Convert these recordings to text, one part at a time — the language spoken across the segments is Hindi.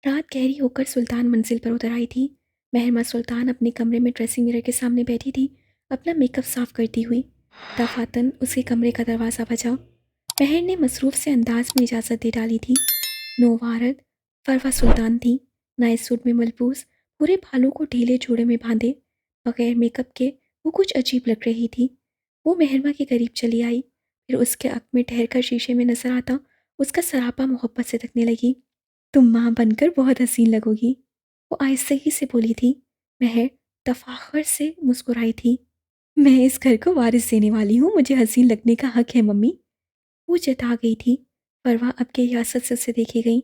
रात गहरी होकर सुल्तान मंजिल पर उतर आई थी। महरमा सुल्तान अपने कमरे में ड्रेसिंग मिरर के सामने बैठी थी, अपना मेकअप साफ करती हुई। दफातन उसके कमरे का दरवाज़ा बजा। महर ने मसरूफ से अंदाज में इजाज़त दे डाली थी। नौवारद फरवा सुल्तान थी, नए सूट में मलबूस, पूरे बालों को ढीले जोड़े में बांधे, बगैर मेकअप के वो कुछ अजीब लग रही थी। वो महरमा के करीब चली आई, फिर उसके अक में ठहर कर शीशे में नजर आता उसका सरापा मोहब्बत से तकने लगी। तुम माँ बनकर बहुत हसीन लगोगी, वो आहिस्तगी से बोली थी। महर तफाखर से मुस्कुराई थी। मैं इस घर को वारिस देने वाली हूँ, मुझे हसीन लगने का हक है मम्मी। वो जता गई थी। परवा अब के यासत से उसे देखी गई।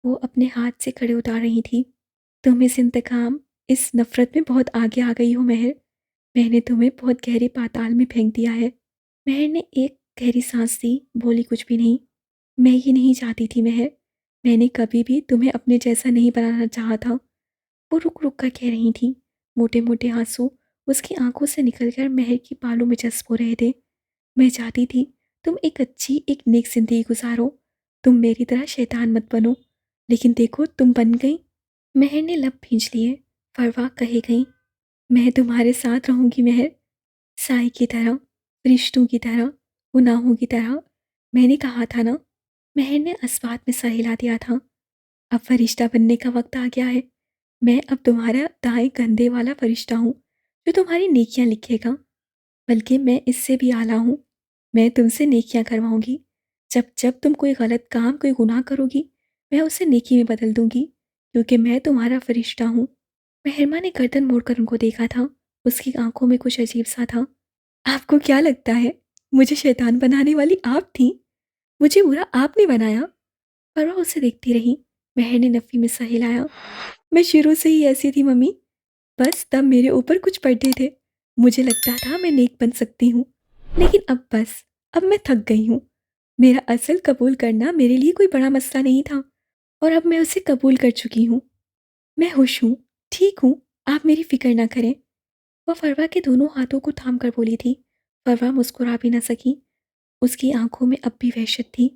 वो अपने हाथ से खड़े उतार रही थी। तुम इस इंतकाम, इस नफरत में बहुत आगे आ गई हो महर। मैंने तुम्हें बहुत गहरे पाताल में फेंक दिया है। महर ने एक गहरी सांस दी, बोली कुछ भी नहीं। मैं ये नहीं चाहती थी महर, मैंने कभी भी तुम्हें अपने जैसा नहीं बनाना चाहा था। वो रुक रुक कर कह रही थी। मोटे मोटे आंसू उसकी आंखों से निकलकर महर की बालों में जज्ब हो रहे थे। मैं चाहती थी तुम एक अच्छी, एक नेक जिंदगी गुजारो, तुम मेरी तरह शैतान मत बनो, लेकिन देखो तुम बन गई। महर ने लब भींच लिए। फरवा कहे गई, मैं तुम्हारे साथ रहूंगी महर, साई की तरह, रिश्तों की तरह, गुनाहों की तरह। मैंने कहा था ना। महर ने अस्वाद में सर हिला दिया था। अब फरिश्ता बनने का वक्त आ गया है। मैं अब तुम्हारा दाएं कंधे वाला फरिश्ता हूँ, जो तुम्हारी नेकियां लिखेगा। बल्कि मैं इससे भी आला हूँ। मैं तुमसे नेकियां करवाऊंगी। जब जब तुम कोई गलत काम, कोई गुनाह करोगी, मैं उसे नेकी में बदल दूंगी, क्योंकि मैं तुम्हारा फरिश्ता हूँ। मेहरमा ने गर्दन मोड़कर उनको देखा था। उसकी आंखों में कुछ अजीब सा था। आपको क्या लगता है मुझे शैतान बनाने वाली आप थी? मुझे बुरा आपने बनाया? पर वह उसे देखती रही। महर ने नफी में सर हिलाया। मैं शुरू से ही ऐसी थी मम्मी, बस तब मेरे ऊपर कुछ पर्दे थे। मुझे लगता था मैं नेक बन सकती हूँ, लेकिन अब बस, अब मैं थक गई हूँ। मेरा असल कबूल करना मेरे लिए कोई बड़ा मसला नहीं था, और अब मैं उसे कबूल कर चुकी हूँ। मैं खुश हूँ, ठीक हूँ, आप मेरी फिक्र ना करें। वह फरवा के दोनों हाथों को थाम कर बोली थी। फरवा मुस्कुरा भी न सकी। उसकी आंखों में अब भी वहशत थी।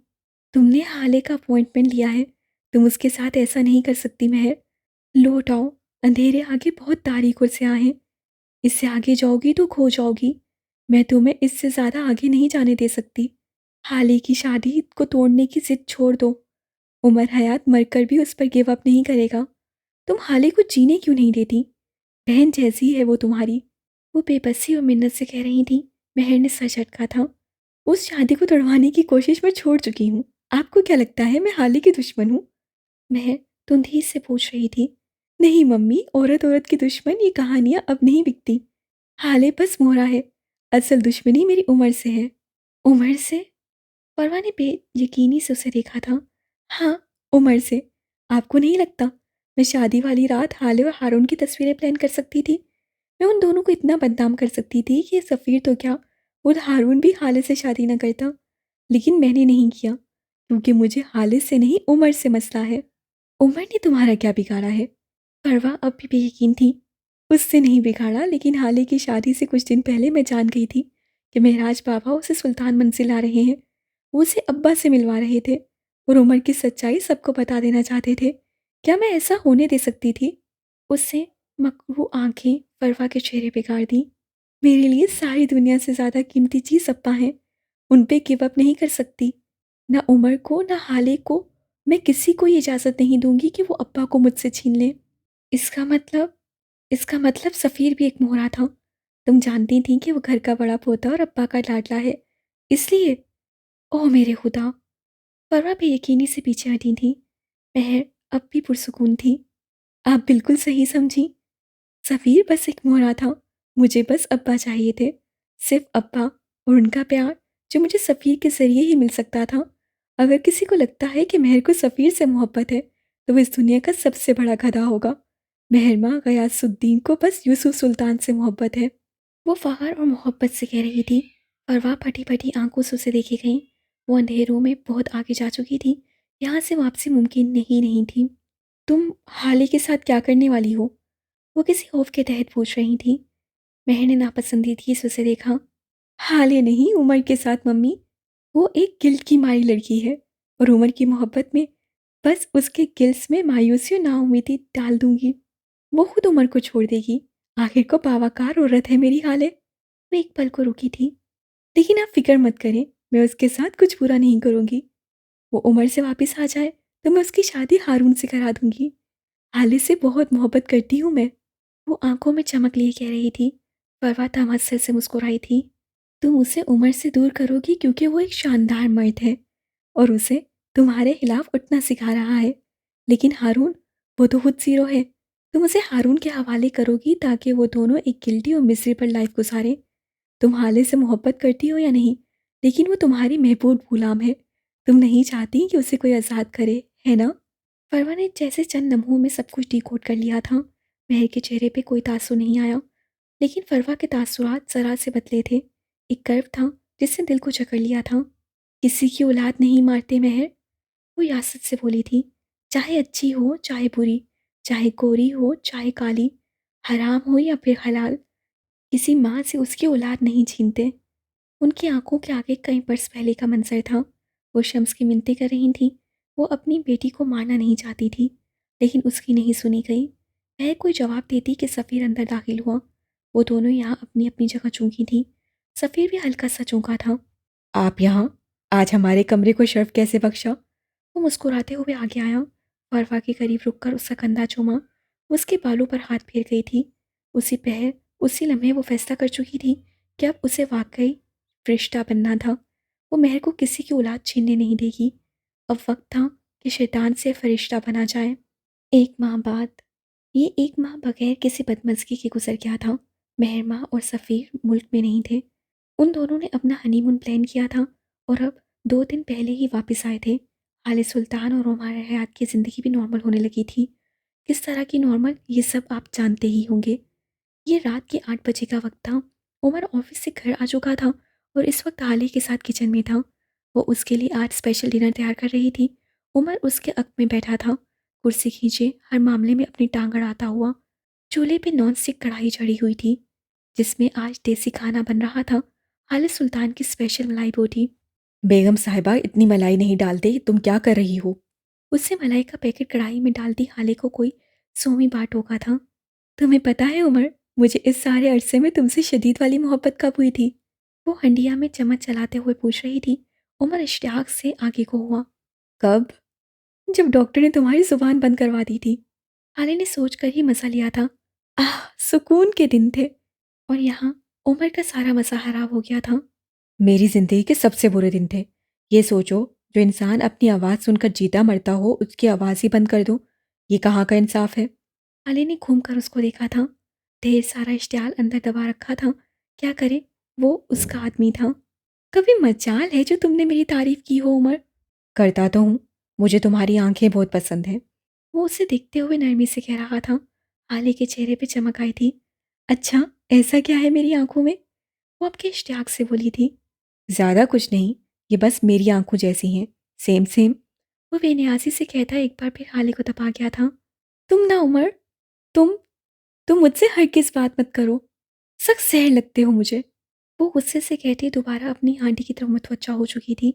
तुमने हाले का अपॉइंटमेंट लिया है, तुम उसके साथ ऐसा नहीं कर सकती महर। लौट आओ, अंधेरे आगे बहुत तारीख से आए हैं। इससे आगे जाओगी तो खो जाओगी। मैं तुम्हें इससे ज़्यादा आगे नहीं जाने दे सकती। हाले की शादी को तोड़ने की जिद छोड़ दो। उमर हयात मरकर भी उस पर गिव अप नहीं करेगा। तुम हाले को जीने क्यों नहीं देती? बहन जैसी है वो तुम्हारी। वो बेबसी और मिन्नत से कह रही थी। महर ने सर झटका था। उस शादी को तोड़वाने की कोशिश मैं छोड़ चुकी हूँ। आपको क्या लगता है मैं हाले की दुश्मन हूँ? महर तुंधी से पूछ रही थी। नहीं मम्मी, औरत औरत की दुश्मन, ये कहानियां अब नहीं बिकती। हाले बस मोहरा है। असल दुश्मनी मेरी उम्र से है। उम्र से? परवा ने बेयकीनी से उसे देखा था। हाँ, उम्र से। आपको नहीं लगता मैं शादी वाली रात हाले और हारून की तस्वीरें प्लान कर सकती थी? मैं उन दोनों को इतना बदनाम कर सकती थी कि सफ़ीर तो क्या, खुद हारून भी हाले से शादी न करता। लेकिन मैंने नहीं किया, क्योंकि मुझे हाले से नहीं, उम्र से मसला है। उम्र ने तुम्हारा क्या बिगाड़ा है? परवा अब भी बेयकीन थी। उससे नहीं बिगाड़ा, लेकिन हाले की शादी से कुछ दिन पहले मैं जान गई थी कि महराज बाबा उसे सुल्तान मंजिल ला रहे हैं। वो उसे अब्बा से मिलवा रहे थे, और उमर की सच्चाई सबको बता देना चाहते थे। क्या मैं ऐसा होने दे सकती थी? उससे मकरू आंखें परवा के चेहरे पे गाड़ दी। मेरे लिए सारी दुनिया से ज़्यादा कीमती चीज़ अब्बा हैं। उन पे गिव अप नहीं कर सकती। ना उमर को, ना हाले को। मैं किसी को ये इजाज़त नहीं दूंगी कि वो अब्बा को मुझसे छीन ले। इसका मतलब इसका मतलब सफ़ीर भी एक मोहरा था। तुम जानती थी कि वो घर का बड़ा पोता और अब्बा का लाडला है, इसलिए? ओह मेरे खुदा! परवा बेयकीनी से पीछे हटी थी। महर अब भी पुरसुकून थी। आप बिल्कुल सही समझी। सफ़ीर बस एक मोहरा था। मुझे बस अब्बा चाहिए थे। सिर्फ अब्बा, और उनका प्यार, जो मुझे सफ़ीर के ज़रिए ही मिल सकता था। अगर किसी को लगता है कि महर को सफ़ीर से मोहब्बत है, तो वो इस दुनिया का सबसे बड़ा गधा होगा। महरमा गयासुद्दीन को बस यूसुफ सुल्तान से मोहब्बत है। वो फ़ख्र और मोहब्बत से कह रही थी। परवाह फटी फटी आंखों से उसे देखे गई। वो अंधेरों में बहुत आगे जा चुकी थी। यहाँ से वापसी मुमकिन नहीं थी। तुम हाले के साथ क्या करने वाली हो? वो किसी खौफ के तहत पूछ रही थी। महर ने नापसंदीदगी से उसे देखा। हाले नहीं, उमर के साथ मम्मी। वो एक गिल्ट की मारी लड़की है, और उमर की मोहब्बत में बस उसके गिल्स में मायूसी और नाउम्मीदी डाल दूंगी। वो खुद उमर को छोड़ देगी। आखिर को बावकार औरत है मेरी हाले। वो एक पल को रुकी थी। लेकिन आप फिक्र मत करें, मैं उसके साथ कुछ बुरा नहीं करूंगी। वो उमर से वापस आ जाए तो मैं उसकी शादी हारून से करा दूंगी। हाले से बहुत मोहब्बत करती हूँ मैं। वो आंखों में चमक लिए कह रही थी। परवा तमस्सुर से मुस्कुराई थी। तुम उसे उमर से दूर करोगी क्योंकि वो एक शानदार मर्द है और उसे तुम्हारे खिलाफ उठना सिखा रहा है। लेकिन हारून, वो तो खुद जीरो है। तुम उसे हारून के हवाले करोगी ताकि वो दोनों एक गिल्टी और मिजरेबल लाइफ गुजारे। तुम हाले से मोहब्बत करती हो या नहीं, लेकिन वो तुम्हारी महबूब गुलाम है। तुम नहीं चाहती कि उसे कोई आज़ाद करे, है ना? फरवा ने जैसे चंद लम्हों में सब कुछ डिकोड कर लिया था। महर के चेहरे पे कोई तासुर नहीं आया, लेकिन फरवा के तासुरात जरा से बदले थे। एक कर्व था जिसने दिल को जकड़ लिया था। किसी की औलाद नहीं मारते महर, वो यासत से बोली थी। चाहे अच्छी हो चाहे बुरी, चाहे गोरी हो चाहे काली, हराम हो या फिर हलाल, किसी माँ से उसकी औलाद नहीं छीनते। उनकी आंखों के आगे कई बरस पहले का मंजर था। वो शम्स की मिन्नतें कर रही थी। वो अपनी बेटी को मारना नहीं चाहती थी, लेकिन उसकी नहीं सुनी गई। वह कोई जवाब देती कि सफ़ीर अंदर दाखिल हुआ। वो दोनों यहाँ अपनी अपनी जगह चूकी थी। सफ़ीर भी हल्का सा चौंका था। आप यहाँ? आज हमारे कमरे को शर्फ कैसे बख्शा? वो मुस्कुराते हुए आगे आया। फरवा के करीब रुककर उसका कंधा चूमा। उसके बालों पर हाथ फेर गई थी। उसी पहर, उसी लम्हे वो फैसला कर चुकी थी कि अब उसे वाकई फरिश्ता बनना था। वो महर को किसी की औलाद छीनने नहीं देगी। अब वक्त था कि शैतान से फरिश्ता बना जाए। एक माह बाद, ये एक माह बगैर किसी बदमज़गी के गुजर गया था। महर माँ और सफ़ीर मुल्क में नहीं थे। उन दोनों ने अपना हनीमून प्लान किया था और अब 2 दिन पहले ही वापस आए थे। हाले सुल्तान और उमर हयात की ज़िंदगी भी नॉर्मल होने लगी थी। किस तरह की नॉर्मल, ये सब आप जानते ही होंगे। ये रात के 8 बजे का वक्त था। उमर ऑफिस से घर आ चुका था और इस वक्त हाले के साथ किचन में था। वो उसके लिए आज स्पेशल डिनर तैयार कर रही थी। उमर उसके अक में बैठा था, कुर्सी खींचे हर मामले में अपनी टांग अड़ाता हुआ। चूल्हे पे नॉन स्टिक कढ़ाई चढ़ी हुई थी जिसमें आज देसी खाना बन रहा था। हाले सुल्तान की स्पेशल मलाई बोटी। बेगम साहिबा, इतनी मलाई नहीं डालते, तुम क्या कर रही हो? उससे मलाई का पैकेट कढ़ाई में डालती हाले को कोई सोमी बात टोका था। तुम्हें पता है उमर, मुझे इस सारे अरसे में तुमसे शदीद वाली मोहब्बत कब हुई थी? वो हंडिया में चम्मच चलाते हुए पूछ रही थी। उमर इश्तियाक से आगे को हुआ। कब? जब डॉक्टर ने तुम्हारी जुबान बंद करवा दी थी। हाले ने सोच कर ही मजा लिया था। आह, सुकून के दिन थे। और यहाँ उमर का सारा मजा हराब हो गया था। मेरी जिंदगी के सबसे बुरे दिन थे। ये सोचो, जो इंसान अपनी आवाज़ सुनकर जीता मरता हो उसकी आवाज़ ही बंद कर दो। ये कहाँ का इंसाफ है? अली ने घूम कर उसको देखा था। ढेर सारा इश्तियाल अंदर दबा रखा था। क्या करे, वो उसका आदमी था। कभी मजाल है जो तुमने मेरी तारीफ की हो उमर। करता तो हूँ, मुझे तुम्हारी आंखें बहुत पसंद हैं। वो उसे देखते हुए नरमी से कह रहा था। हाले के चेहरे पे चमक आई थी। अच्छा, ऐसा क्या है मेरी आंखों में? वो आपके इश्तियाक से बोली थी। ज़्यादा कुछ नहीं, ये बस मेरी आंखों जैसी हैं, सेम सेम। वो बेनियाजी से कहता एक बार फिर हाले को दबा गया था। तुम ना उमर, तुम तुम मुझसे हर किस बात मत करो। सख्त सहर लगते हो मुझे। वो गुस्से से कहती दोबारा अपनी आंटी की तरफ मुतवज्जा हो चुकी थी।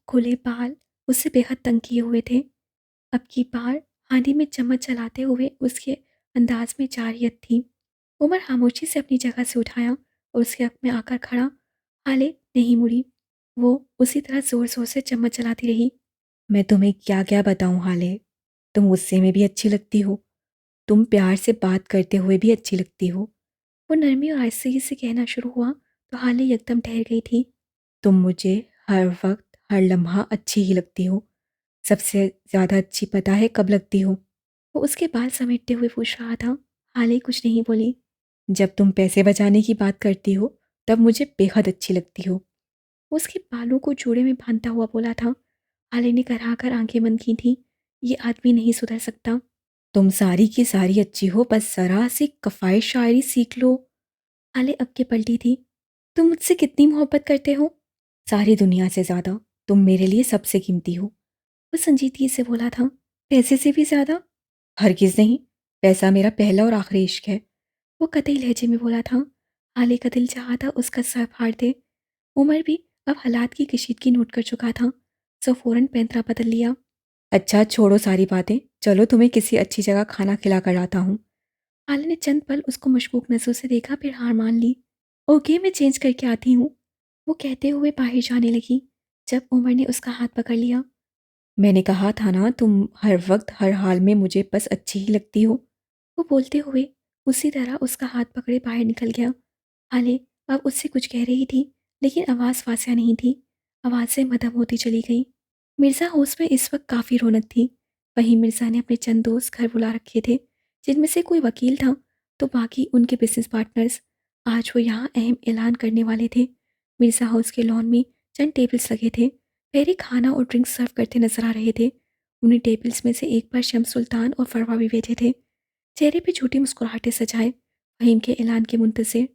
खुले बाल उससे बेहद तंग किए हुए थे। अब की बार हांडी में चम्मच चलाते हुए उसके अंदाज में जारियत थी। उमर खामोशी से अपनी जगह से उठाया और उसके हक में आकर खड़ा। हाले नहीं मुड़ी। वो उसी तरह जोर जोर से चम्मच चलाती रही। मैं तुम्हें क्या क्या बताऊं हाले, तुम गुस्से में भी अच्छी लगती हो, तुम प्यार से बात करते हुए भी अच्छी लगती हो। वो नरमी और आहिस्तगी से कहना शुरू हुआ तो हाले एकदम ठहर गई थी। तुम मुझे हर वक्त हर लम्हा अच्छी ही लगती हो। सबसे ज़्यादा अच्छी पता है कब लगती हो? वो उसके बाल समेटते हुए पूछ रहा था। हाले कुछ नहीं बोली। जब तुम पैसे बचाने की बात करती हो तब मुझे बेहद अच्छी लगती हो। वो उसके बालों को जूड़े में बांधता हुआ बोला था। हाले ने करा कर आंखें बंद की थी। ये आदमी नहीं सुधर सकता। तुम सारी की सारी अच्छी हो, बस जरा सी कफ़ायत शायरी सीख लो। हाले अब के पलटी थी। तुम मुझसे कितनी मोहब्बत करते हो? सारी दुनिया से ज़्यादा। तुम मेरे लिए सबसे कीमती हो। वो संजीदगी से बोला था। पैसे से भी ज़्यादा? हरगिज़ नहीं, पैसा मेरा पहला और आखिरी इश्क है। वो कतई लहजे में बोला था। हाले का दिल चाहा था उसका सर फाड़ दे। उमर भी अब हालात की कशीदगी नोट कर चुका था। सो फौरन पैंतरा बदल लिया। अच्छा छोड़ो सारी बातें, चलो तुम्हें किसी अच्छी जगह खाना खिला कर लाता हूँ। आलिया ने चंद पल उसको मशकूक नज़रों से देखा, फिर हार मान ली। ओके, मैं चेंज करके आती हूँ, वो कहते हुए बाहर जाने लगी, जब उमर ने उसका हाथ पकड़ लिया। मैंने कहा था ना, तुम हर वक्त हर हाल में मुझे बस अच्छी ही लगती हो, वो बोलते हुए उसी तरह उसका हाथ पकड़े बाहर निकल गया। हाले अब उससे कुछ कह रही थी, लेकिन आवाज़ फासिया नहीं थी, आवाज़ें मदम होती चली गईं। मिर्ज़ा हाउस में इस वक्त काफ़ी रौनक थी। वहीं मिर्ज़ा ने अपने चंद दोस्त घर बुला रखे थे, जिनमें से कोई वकील था, तो बाकी उनके बिजनेस पार्टनर्स। आज वो यहाँ अहम ऐलान करने वाले थे। मिर्ज़ा हाउस के लॉन में चंद टेबल्स लगे थे, पहरे खाना और ड्रिंक्स सर्व करते नजर आ रहे थे। उन्हीं टेबल्स में से एक पर शम्स सुल्तान और फरवा भी बैठे थे, चेहरे पे झूठी मुस्कुराहटें सजाए, फ़हीम के ऐलान के मुंतज़िर।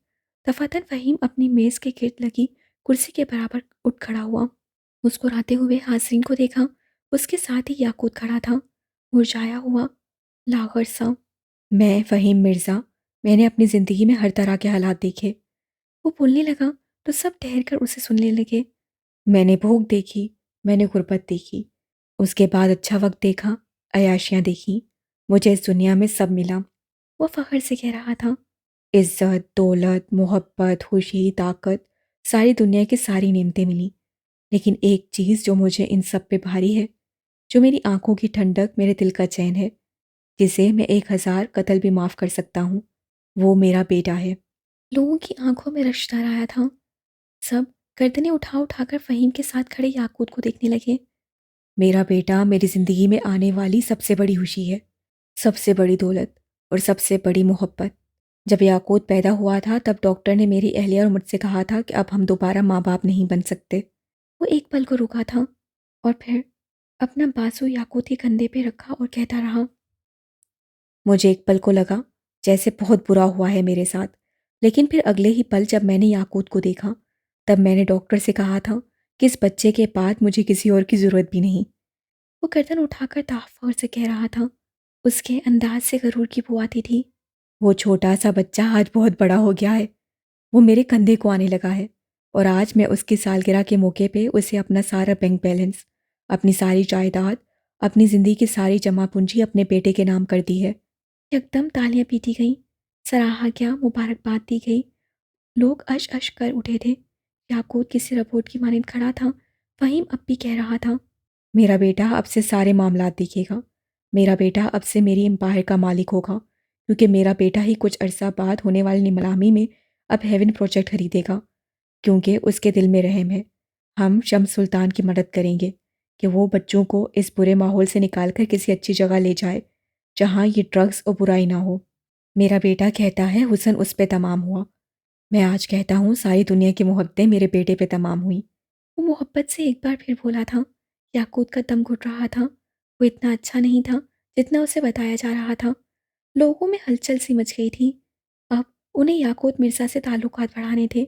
दफ़ातन फ़हीम अपनी मेज़ के गिर्द लगी कुर्सी के बराबर उठ खड़ा हुआ, मुस्कुराते हुए हाज़रीन को देखा। उसके साथ ही याकूत खड़ा था, मुरझाया हुआ, लाग़र सा। मैं फ़हीम मिर्ज़ा, मैंने अपनी ज़िंदगी में हर तरह के हालात देखे। वो बोलने लगा तो सब ठहर कर उसे सुनने लगे। मैंने भूख देखी, मैंने गुर्बत देखी, उसके बाद अच्छा वक्त देखा, अयाशियाँ देखी। मुझे इस दुनिया में सब मिला, वो फ़ख्र से कह रहा था। इज़्ज़त, दौलत, मोहब्बत, खुशी, ताकत, सारी दुनिया की सारी नेमतें मिली। लेकिन एक चीज़ जो मुझे इन सब पे भारी है, जो मेरी आँखों की ठंडक, मेरे दिल का चैन है, जिसे मैं 1000 कत्ल भी माफ़ कर सकता हूँ, वो मेरा बेटा है। लोगों की आँखों में रश्क भर आया था। सब गर्दनें उठा-उठा कर फ़हीम के साथ खड़े याकूत को देखने लगे। मेरा बेटा मेरी ज़िंदगी में आने वाली सबसे बड़ी खुशी है, सबसे बड़ी दौलत और सबसे बड़ी मोहब्बत। जब याकूत पैदा हुआ था, तब डॉक्टर ने मेरी अहलिया और मुझसे कहा था कि अब हम दोबारा माँ-बाप नहीं बन सकते। वो एक पल को रुका था और फिर अपना बाजू याकूत के कंधे पे रखा और कहता रहा। मुझे एक पल को लगा जैसे बहुत बुरा हुआ है मेरे साथ, लेकिन फिर अगले ही पल जब मैंने याकूत को देखा, तब मैंने डॉक्टर से कहा था कि इस बच्चे के बाद मुझे किसी और की ज़रूरत भी नहीं। वो गर्दन उठाकर ताफ़्फ़ुर से कह रहा था, उसके अंदाज से गरूर की बू आती थी। वो छोटा सा बच्चा आज बहुत बड़ा हो गया है, वो मेरे कंधे को आने लगा है, और आज मैं उसकी सालगिरह के मौके पे उसे अपना सारा बैंक बैलेंस, अपनी सारी जायदाद, अपनी ज़िंदगी की सारी जमा पूंजी अपने बेटे के नाम कर दी है। एकदम तालियां पीटी गईं, सराहा गया, मुबारकबाद दी गई। लोग अश कर उठे थे। याकूत किसी रबोट की मानिंद खड़ा था। फ़हीम अब भी कह रहा था, मेरा बेटा अब से सारे मामलात देखेगा। मेरा बेटा अब से मेरी एम्पायर का मालिक होगा, क्योंकि मेरा बेटा ही कुछ अरसा बाद होने वाली नीलामी में अब हेवन प्रोजेक्ट खरीदेगा, क्योंकि उसके दिल में रहम है। हम शम्स सुल्तान की मदद करेंगे कि वो बच्चों को इस बुरे माहौल से निकाल कर किसी अच्छी जगह ले जाए, जहाँ ये ड्रग्स और बुराई ना हो। मेरा बेटा कहता है हुस्न उस पे तमाम हुआ। मैं आज कहता हूँ सारी दुनिया की मोहब्बतें मेरे बेटे पे तमाम हुई। वो मोहब्बत से एक बार फिर बोला था। याकूत का दम घुट रहा था। वो इतना अच्छा नहीं था जितना उसे बताया जा रहा था। लोगों में हलचल सी मच गई थी। अब उन्हें याकूत मिर्ज़ा से ताल्लुकात बढ़ाने थे।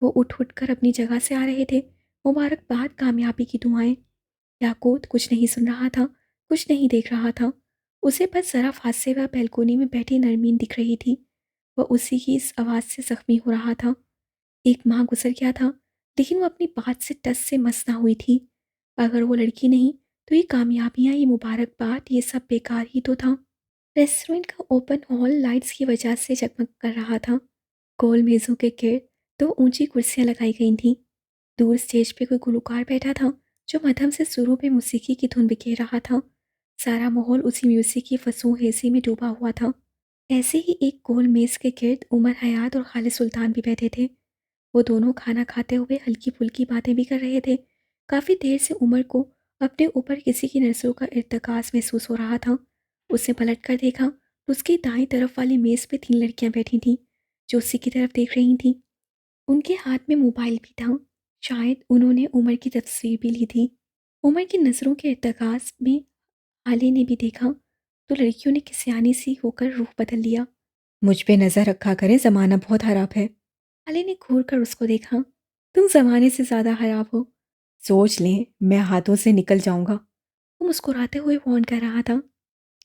वो उठ उठ कर अपनी जगह से आ रहे थे। मुबारकबाद, कामयाबी की दुआएं। याकूत कुछ नहीं सुन रहा था, कुछ नहीं देख रहा था। उसे बस ज़रा फासले व बैल्कोनी में बैठी नरमीन दिख रही थी। वह उसी की इस आवाज़ से ज़ख्मी हो रहा था। एक माह गुजर गया था, लेकिन वो अपनी बात से टस से मस ना हुई थी। अगर वो लड़की नहीं, तो ये कामयाबियाँ, ये मुबारकबाद, ये सब बेकार ही तो था। रेस्टोरेंट का ओपन हॉल लाइट्स की वजह से जगमग कर रहा था। गोल मेज़ों के गिर्द 2 ऊंची कुर्सियां लगाई गई थीं। दूर स्टेज पे कोई गुलकार बैठा था, जो मध्यम से सुरों पे मौसीकी की धुन बिखेर रहा था। सारा माहौल उसी म्यूजिक की फसूं हेसी में डूबा हुआ था। ऐसे ही एक गोल मेज़ के गिर्द उमर हयात और खालिद सुल्तान भी बैठे थे। वो दोनों खाना खाते हुए हल्की-फुल्की बातें भी कर रहे थे। काफ़ी देर से उमर को अपने ऊपर किसी की नज़रों का इर्तिकाज़ महसूस हो रहा था। उसने पलट कर देखा तो उसकी दाईं तरफ वाली मेज़ पे 3 लड़कियां बैठी थीं, जो उसी की तरफ देख रही थीं। उनके हाथ में मोबाइल भी था। शायद उन्होंने उमर की तस्वीर भी ली थी। उमर की नज़रों के इर्तिकाज़ में आली ने भी देखा, तो लड़कियों ने किसियानी सी होकर रुख बदल लिया। मुझ पे नज़र रखा करें, ज़माना बहुत ख़राब है। अली ने घूर कर उसको देखा। तुम ज़माने से ज़्यादा ख़राब हो। सोच लें मैं हाथों से निकल जाऊंगा। वो मुस्कुराते हुए वार्न कर रहा था।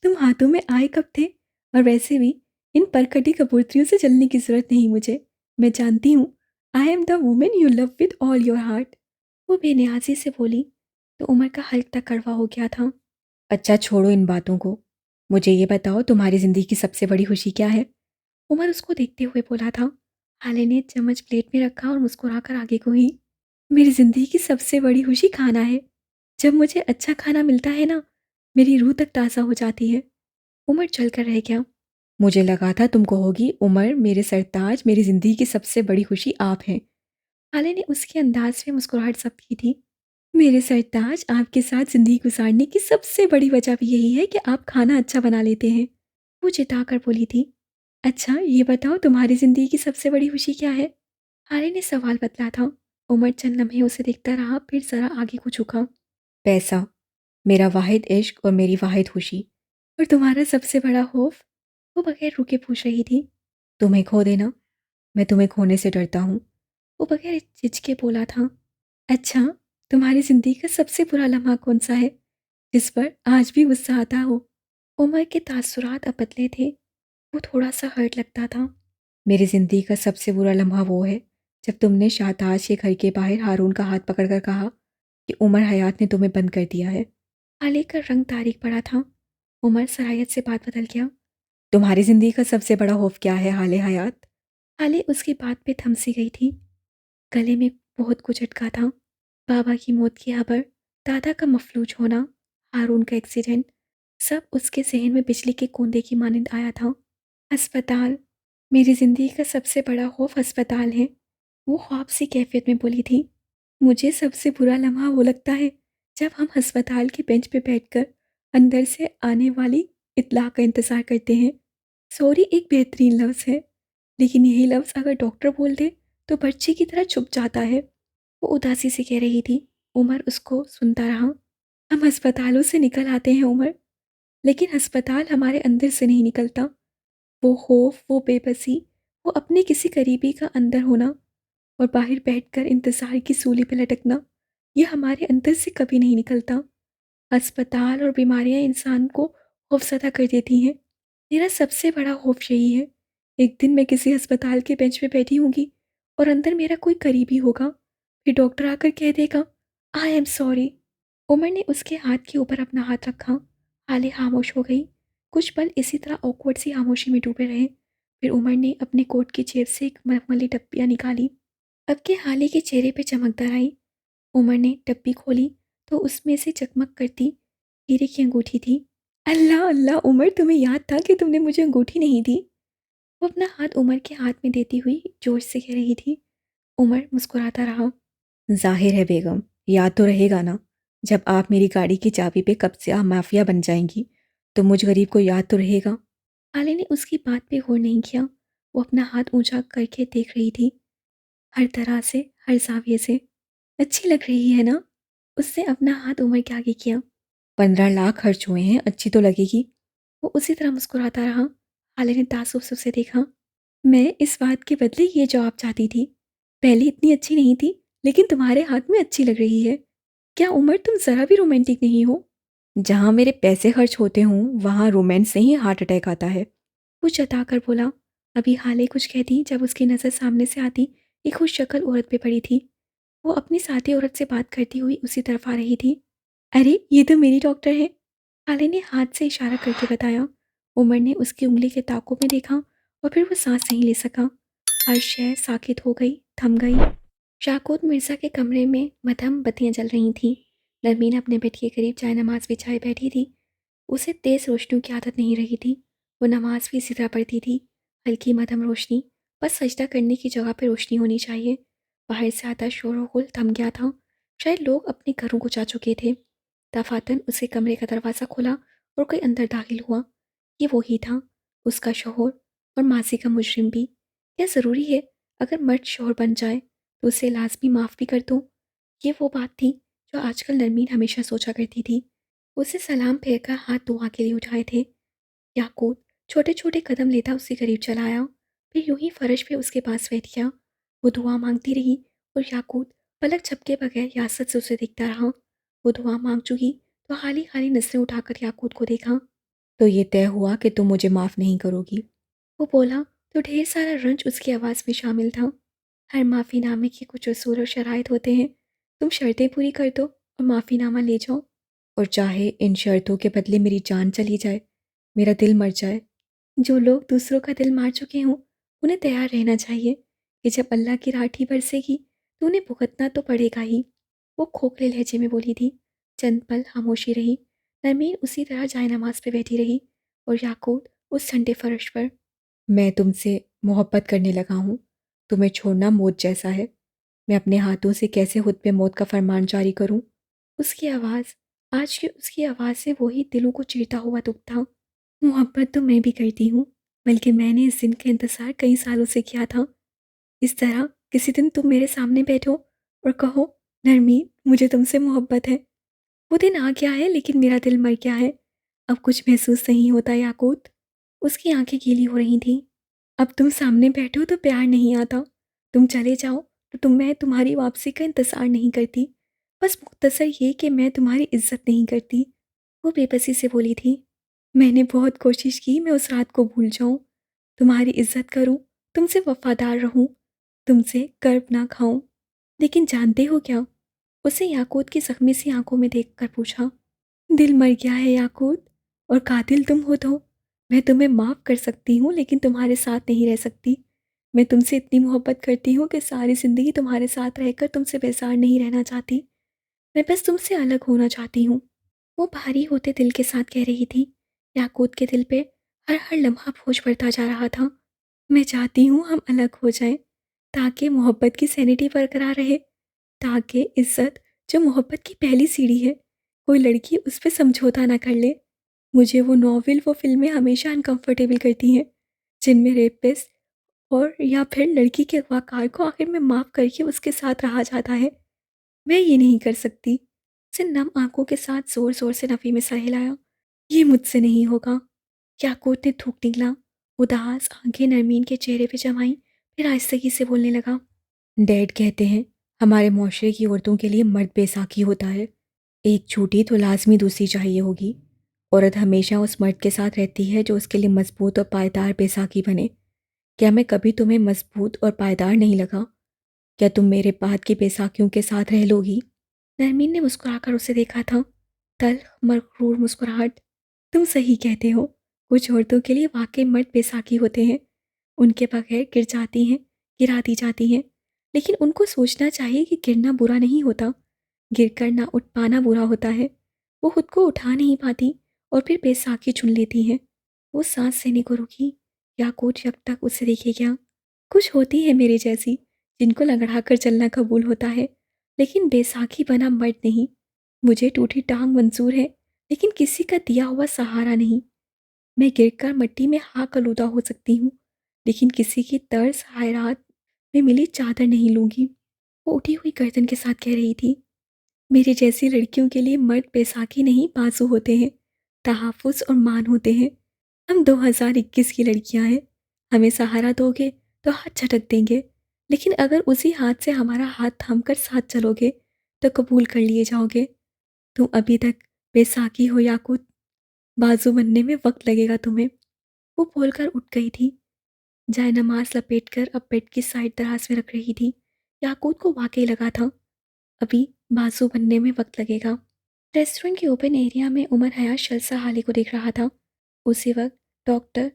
तुम हाथों में आए कब थे? और वैसे भी इन परकटी कबूतरियों से जलने की ज़रूरत नहीं मुझे। मैं जानती हूँ, I am the women you love with all your heart. वो बेनियाजी से बोली, तो उमर का हल्क तक कड़वा हो गया था। अच्छा छोड़ो इन बातों को, मुझे ये बताओ तुम्हारी ज़िंदगी की सबसे बड़ी खुशी क्या है? उमर उसको देखते हुए बोला था। हाले ने चम्मच प्लेट में रखा और मुस्कुराकर आगे को ही। मेरी ज़िंदगी की सबसे बड़ी खुशी खाना है। जब मुझे अच्छा खाना मिलता है ना, मेरी रूह तक ताज़ा हो जाती है। उमर चल कर रह गया। मुझे लगा था तुम कहोगी उमर मेरे सरताज, मेरी ज़िंदगी की सबसे बड़ी खुशी आप हैं। हाले ने उसके अंदाज में मुस्कुराहट जब्त की थी। मेरे सरताज, आपके साथ ज़िंदगी गुजारने की सबसे बड़ी वजह भी यही है कि आप खाना अच्छा बना लेते हैं। वो चिताकर बोली थी। अच्छा ये बताओ तुम्हारी ज़िंदगी की सबसे बड़ी खुशी क्या है? हारे ने सवाल बदला था। उमर चंद लम्हे उसे देखता रहा, फिर ज़रा आगे को झुका। पैसा, मेरा वाहिद इश्क और मेरी वाहिद खुशी। और तुम्हारा सबसे बड़ा खौफ? वो बगैर रुके पूछ रही थी। तुम्हें खो देना। मैं तुम्हें खोने से डरता हूँ। वो बगैर झिझके बोला था। अच्छा, तुम्हारी ज़िंदगी का सबसे बुरा लम्हा कौन सा है, जिस पर आज भी गुस्सा आता हो? उमर के तासुरात अब बदले थे। वो थोड़ा सा हर्ट लगता था। मेरी ज़िंदगी का सबसे बुरा लम्हा वो है जब तुमने शाहताज के घर के बाहर हारून का हाथ पकड़कर कहा कि उमर हयात ने तुम्हें बंद कर दिया है। आले का रंग तारीक पड़ा था। उमर सरायत से बात बदल गया। तुम्हारी ज़िंदगी का सबसे बड़ा खौफ क्या है हाले हयात? हाले उसकी बात पे थम सी गई थी। गले में बहुत कुछ अटका था। बाबा की मौत की खबर, दादा का मफलूज होना, हारून का एक्सीडेंट, सब उसके जहन में बिजली के कोंदे की मानंद आया था। अस्पताल, मेरी ज़िंदगी का सबसे बड़ा खौफ अस्पताल है। वो ख्वाब सी कैफियत में बोली थी। मुझे सबसे बुरा लम्हा वो लगता है जब हम अस्पताल के बेंच पे बैठकर अंदर से आने वाली इत्तला का इंतज़ार करते हैं। सॉरी एक बेहतरीन लफ्ज़ है, लेकिन यही लफ्ज़ अगर डॉक्टर बोल दे तो पर्ची की तरह छुप जाता है। वो उदासी से कह रही थी। उमर उसको सुनता रहा। हम अस्पतालों से निकल आते हैं उमर, लेकिन अस्पताल हमारे अंदर से नहीं निकलता। वो खौफ, वो बेबसी, वो अपने किसी करीबी का अंदर होना और बाहर बैठकर इंतज़ार की सूली पे लटकना, ये हमारे अंदर से कभी नहीं निकलता। अस्पताल और बीमारियां इंसान को खौफज़दा कर देती हैं। मेरा सबसे बड़ा खौफ यही है, एक दिन मैं किसी अस्पताल के बेंच पे बैठी होंगी और अंदर मेरा कोई करीबी होगा, फिर डॉक्टर आकर कह देगा आई एम सॉरी। उमर ने उसके हाथ के ऊपर अपना हाथ रखा। हाले खामोश हो गई। कुछ पल इसी तरह ऑकवर्ड सी खामोशी में डूबे रहे। फिर उमर ने अपने कोट की जेब से एक मखमली डब्बियाँ निकाली। अब के हाले के चेहरे पे चमकदार आई। उमर ने डब्बी खोली तो उसमें से चकमक करती हीरे की अंगूठी थी। अल्लाह अल्लाह उमर, तुम्हें याद था कि तुमने मुझे अंगूठी नहीं दी? वो अपना हाथ उमर के हाथ में देती हुई जोश से कह रही थी। उमर मुस्कुराता रहा। जाहिर है बेगम, याद तो रहेगा ना। जब आप मेरी गाड़ी की चाबी पे कब्ज़ा माफिया बन जाएंगी तो मुझ गरीब को याद तो रहेगा। आले ने उसकी बात पे गौर नहीं किया। वो अपना हाथ ऊंचा करके देख रही थी, हर तरह से, हर जाविये से। अच्छी लग रही है ना? उसने अपना हाथ उमर के आगे किया। 15 लाख खर्च हुए हैं, अच्छी तो लगेगी। वो उसी तरह मुस्कुराता रहा। आले ने तासुब से देखा। मैं इस बात के बदले ये जवाब चाहती थी। पहले इतनी अच्छी नहीं थी, लेकिन तुम्हारे हाथ में अच्छी लग रही है। क्या उमर तुम ज़रा भी रोमांटिक नहीं हो? जहाँ मेरे पैसे खर्च होते हों वहाँ रोमांस नहीं हार्ट अटैक आता है। वो जताकर बोला। अभी हाले कुछ कहती जब उसकी नज़र सामने से आती एक खुश शक्ल औरत पे पड़ी थी। वो अपनी साथी औरत से बात करती हुई उसी तरफ आ रही थी। अरे ये तो मेरी डॉक्टर है। हाले ने हाथ से इशारा करके बताया। उमर ने उसकी उंगली के ताकों में देखा और फिर वो सांस नहीं ले सका। हर शय साकित हो गई, थम गई। शाकोत मिर्ज़ा के कमरे में मध्यम बत्तियां जल रही थीं। नरमीन अपने बेड के करीब चाय नमाज बिछाए बैठी थी। उसे तेज़ रोशनियों की आदत नहीं रही थी। वो नमाज भी इसी तरह पढ़ती थी, हल्की मध्यम रोशनी, बस सजदा करने की जगह पर रोशनी होनी चाहिए। बाहर से आता शोर और गुल थम गया था। शायद लोग अपने घरों को जा चुके थे। दफातन उसे कमरे का दरवाज़ा खोला और कोई अंदर दाखिल हुआ। ये वही था, उसका शौहर और मासी का मुजरिम भी। क्या ज़रूरी है अगर मर्द शौहर बन जाए तो उसे लाजमी माफ़ भी कर दो? ये वो बात थी जो आजकल नरमीन हमेशा सोचा करती थी। उसे सलाम फेरकर हाथ दुआ के लिए उठाए थे। याकूत छोटे छोटे कदम लेता उसके करीब चला आया, फिर यूं ही फर्श पे उसके पास बैठ गया। वो दुआ मांगती रही और याकूत पलक झपके बगैर यासत से उसे देखता रहा। वो दुआ मांग चुकी तो खाली खाली नजरें उठाकर याकूत को देखा। तो ये तय हुआ कि तुम मुझे माफ़ नहीं करोगी? वो बोला तो ढेर सारा रंज उसकी आवाज़ में शामिल था। हर माफ़ीनामे के कुछ उसूल और शराइत होते हैं। तुम शर्तें पूरी कर दो और माफ़ीनामा ले जाओ। और चाहे इन शर्तों के बदले मेरी जान चली जाए, मेरा दिल मर जाए। जो लोग दूसरों का दिल मार चुके हों, उन्हें तैयार रहना चाहिए कि जब अल्लाह की राठी बरसेगी तो उन्हें भुगतना तो पड़ेगा ही। वो खोखले लहजे में बोली थी। चंद पल खामोशी रही। नरमीन उसी तरह जाए नमाज पे बैठी रही और याकूत उस ठंडे फर्श पर। मैं तुमसे मोहब्बत करने लगा हूँ। तुम्हें छोड़ना मौत जैसा है। मैं अपने हाथों से कैसे खुद पे मौत का फरमान जारी करूँ। उसकी आवाज़, आज की उसकी आवाज़ से वही दिलों को चीरता हुआ दुख था। मोहब्बत तो मैं भी करती हूँ, बल्कि मैंने इस दिन का इंतज़ार कई सालों से किया था। इस तरह किसी दिन तुम मेरे सामने बैठो और कहो, नरमीन मुझे तुमसे मोहब्बत है। वो दिन आ गया है लेकिन मेरा दिल मर गया है। अब कुछ महसूस नहीं होता याकूत। उसकी आंखें गीली हो रही थीं। अब तुम सामने बैठो तो प्यार नहीं आता। तुम चले जाओ तो मैं तुम्हारी वापसी का इंतज़ार नहीं करती। बस मुख्तसर ये कि मैं तुम्हारी इज्जत नहीं करती। वो बेबसी से बोली थी। मैंने बहुत कोशिश की मैं उस रात को भूल जाऊं, तुम्हारी इज्जत करूं, तुमसे वफादार रहूं, तुमसे कर्ब ना खाऊं। लेकिन जानते हो क्या? उसे याकूत की जख्मी सी आंखों में देखकर पूछा। दिल मर गया है याकूत, और कातिल तुम हो तो मैं तुम्हें माफ़ कर सकती हूँ लेकिन तुम्हारे साथ नहीं रह सकती। मैं तुमसे इतनी मोहब्बत करती हूँ कि सारी ज़िंदगी तुम्हारे साथ रहकर तुमसे बेजार नहीं रहना चाहती। मैं बस तुमसे अलग होना चाहती हूँ। वो भारी होते दिल के साथ कह रही थी। याकूत के दिल पे हर हर लम्हा बोझ बढ़ता जा रहा था। मैं चाहती हूँ हम अलग हो जाएं, ताकि मोहब्बत की सैनिटी बरकरार रहे, ताकि इज्जत जो मोहब्बत की पहली सीढ़ी है, कोई लड़की उस पर समझौता ना कर ले। मुझे वो फिल्में हमेशा अनकंफर्टेबल करती हैं, जिनमें रेपिस्ट और या फिर लड़की के अगवाकार को आखिर में माफ़ करके उसके साथ रहा जाता है। मैं ये नहीं कर सकती। उसे नम आंखों के साथ जोर जोर से नफ़ी में सर हिलाया। ये मुझसे नहीं होगा। याकूत ने थूक निकला। उदास आंखें नरमीन के चेहरे पे जमाई, फिर आहिस्तगी से बोलने लगा। डैड कहते हैं हमारे माशरे की औरतों के लिए मर्द बेसाखी होता है। एक छूटी तो लाजमी दूसरी चाहिए होगी। औरत हमेशा उस मर्द के साथ रहती है जो उसके लिए मजबूत और पायदार बेसाखी बने। क्या मैं कभी तुम्हें मजबूत और पायदार नहीं लगा? क्या तुम मेरे बाद की बेसाखियों के साथ रह लोगी? नरमीन ने मुस्कुराकर उसे देखा था। तल्ख मरक्रूर मुस्कुराहट। तुम सही कहते हो। कुछ औरतों के लिए वाकई मर्द बेसाखी होते हैं। उनके बगैर गिर जाती हैं, गिरा दी जाती हैं। लेकिन उनको सोचना चाहिए कि गिरना बुरा नहीं होता, गिरकर ना उठ पाना बुरा होता है। वो खुद को उठा नहीं पाती और फिर बेसाखी चुन लेती हैं। वो सांस लेने को रुकी। याकूत जब तक उसे देखे क्या। कुछ होती है मेरे जैसी, जिनको लंगड़ा कर चलना कबूल होता है, लेकिन बेसाखी बना मर्द नहीं। मुझे टूटी टांग मंजूर है, लेकिन किसी का दिया हुआ सहारा नहीं। मैं गिरकर मिट्टी में खाक आलूदा हो सकती हूँ, लेकिन किसी की तर्स हैरात में मिली चादर नहीं लूंगी। वो उठी हुई गर्दन के साथ कह रही थी। मेरी जैसी लड़कियों के लिए मर्द बैसाखी नहीं बाजू होते हैं, तहफ़्फ़ुज़ और मान होते हैं। हम 2021 की लड़कियां हैं। हमें सहारा दोगे तो हाथ झटक देंगे, लेकिन अगर उसी हाथ से हमारा हाथ थामकर साथ चलोगे तो कबूल कर लिए जाओगे। तुम अभी तक बैसाखी हो याकूत, बाजू बनने में वक्त लगेगा तुम्हें। वो बोलकर उठ गई थी। जाए नमाज लपेट कर अब बेड की साइड दराज में रख रही थी। याकूत को वाकई लगा था अभी बाजू बनने में वक्त लगेगा। रेस्टोरेंट के ओपन एरिया में उमर हयात शलसा हाली को देख रहा था। उसी वक्त डॉक्टर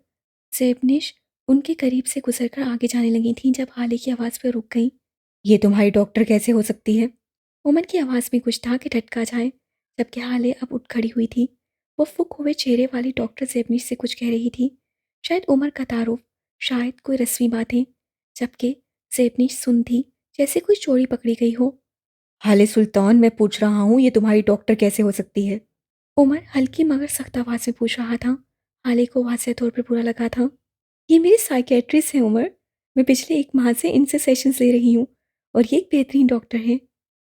जेबनिश उनके करीब से गुजरकर आगे जाने लगी थी जब हाली की आवाज़ पर रुक गई। ये तुम्हारी डॉक्टर कैसे हो सकती है? उमर की आवाज़ में कुछ था कि टटका जाए, जबकि हाले अब उठ खड़ी हुई थी। वो फुक हुए चेहरे वाली डॉक्टर जेबनिश से कुछ कह रही थी, शायद उमर का तारुफ, शायद कोई रस्मी बातें, जबकि जेबनिश सुन थी जैसे कोई चोरी पकड़ी गई हो। हाले सुल्तान, मैं पूछ रहा हूँ ये तुम्हारी डॉक्टर कैसे हो सकती है? उमर हल्की मगर सख्त आवाज़ में पूछ रहा था। हाले को वाज़ेह तौर पर बुरा लगा था। ये मेरी साइकेट्रिस्ट है उमर। मैं पिछले 1 माह से इनसे सेशंस ले रही हूँ और ये एक बेहतरीन डॉक्टर है।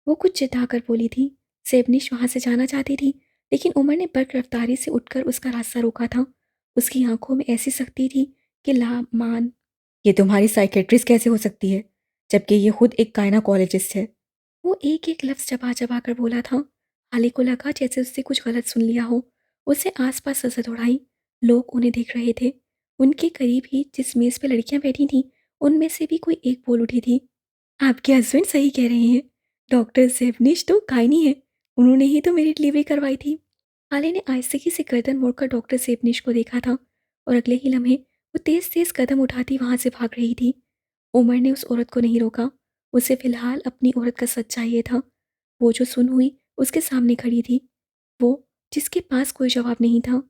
वो कुछ चिढ़ाकर बोली थी। सेबनिश वहाँ से जाना चाहती थी, लेकिन उमर ने बर्क रफ्तारी से उठकर उसका रास्ता रोका था। उसकी आंखों में ऐसी सख्ती थी कि लामान। ये तुम्हारी साइकेट्रिस्ट कैसे हो सकती है, जबकि ये खुद एक गायनाकोलॉजिस्ट है? वो एक एक लफ्ज़ चबा चबा कर बोला था। हाले को लगा जैसे उससे कुछ गलत सुन लिया हो। उसे आसपास नजर दौड़ाई। लोग उन्हें देख रहे थे। उनके करीब ही जिस मेज़ पे लड़कियां बैठी थीं, उनमें से भी कोई एक बोल उठी थी। आपके हस्बैंड सही कह रहे हैं। डॉक्टर जेवनिश तो गायनी है। उन्होंने ही तो मेरी डिलीवरी करवाई थी। हाले ने आहिस्तगी से गर्दन मोड़कर डॉक्टर सेबनिश को देखा था और अगले ही लम्हे वो तेज तेज कदम उठाती वहां से भाग रही थी। उमर ने उस औरत को नहीं रोका। उसे फिलहाल अपनी औरत का सच चाहिए था। वो जो सुन हुई उसके सामने खड़ी थी, वो जिसके पास कोई जवाब नहीं था।